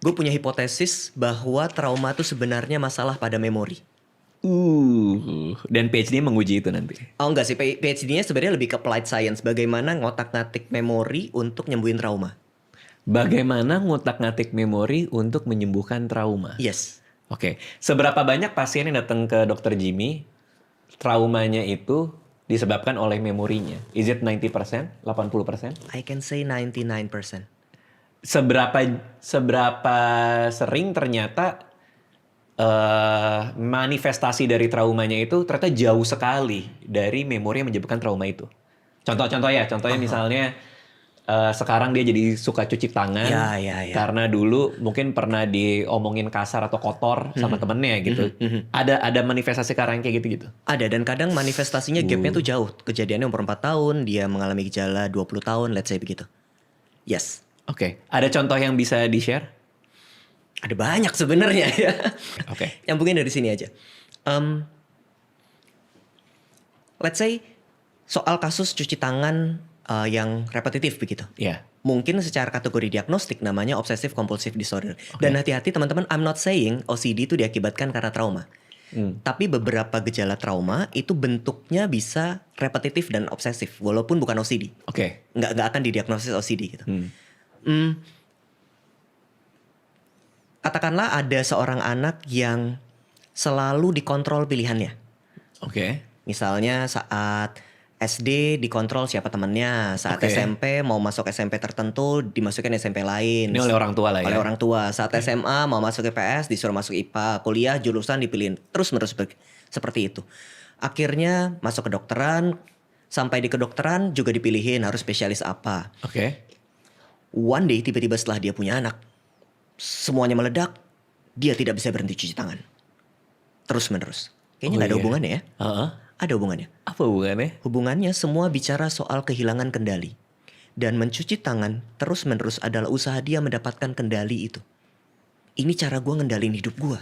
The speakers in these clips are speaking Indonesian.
Gue punya hipotesis bahwa trauma itu sebenarnya masalah pada memori. Dan PhD menguji itu nanti. Oh enggak sih, PhD-nya sebenarnya lebih ke applied science. Bagaimana ngotak-ngatik memori untuk nyembuhin trauma. Bagaimana ngutak-ngatik memori untuk menyembuhkan trauma? Yes. Oke, seberapa banyak pasien yang datang ke dokter Jimmy, traumanya itu disebabkan oleh memorinya? Is it 90%? 80%? I can say 99%. Seberapa sering ternyata manifestasi dari traumanya itu ternyata jauh sekali dari memori yang menyebabkan trauma itu. Contohnya misalnya sekarang dia jadi suka cuci tangan Ya. karena dulu mungkin pernah diomongin kasar atau kotor sama temennya gitu. Ada manifestasi sekarang kayak gitu-gitu. Ada, dan kadang manifestasinya gapnya tuh jauh. Kejadiannya umur 4 tahun, dia mengalami gejala 20 tahun, let's say begitu. Yes. Oke, ada contoh yang bisa di-share? Ada banyak sebenarnya ya. Oke. Yang mungkin dari sini aja. Let's say soal kasus cuci tangan yang repetitif begitu. Iya. Mungkin secara kategori diagnostik namanya obsessive compulsive disorder. Dan hati-hati teman-teman, I'm not saying OCD itu diakibatkan karena trauma. Tapi beberapa gejala trauma itu bentuknya bisa repetitif dan obsesif, walaupun bukan OCD. Oke. Nggak akan didiagnosis OCD gitu. Katakanlah ada seorang anak yang selalu dikontrol pilihannya. Oke. Misalnya saat SD dikontrol siapa temannya, saat Oke. SMP mau masuk SMP tertentu dimasukin SMP lain. Ini oleh orang tua lah ya. Oleh orang tua. Saat SMA mau masuk IPS disuruh masuk IPA, kuliah jurusan dipilihin terus-menerus seperti itu. Akhirnya masuk kedokteran, sampai di kedokteran juga dipilihin harus spesialis apa. Oke. One day tiba-tiba setelah dia punya anak, semuanya meledak, dia tidak bisa berhenti cuci tangan. Terus-menerus. Kayaknya nggak ada hubungannya ya. Ada hubungannya. Apa hubungannya? Hubungannya semua bicara soal kehilangan kendali. Dan mencuci tangan terus-menerus adalah usaha dia mendapatkan kendali itu. Ini cara gue ngendalin hidup gue.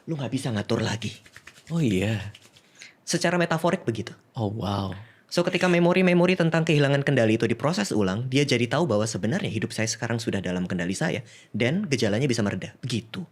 Lu gak bisa ngatur lagi. Oh iya. Secara metaforik begitu. Oh wow. So ketika memori-memori tentang kehilangan kendali itu diproses ulang, dia jadi tahu bahwa sebenarnya hidup saya sekarang sudah dalam kendali saya. Dan gejalanya bisa mereda. Begitu.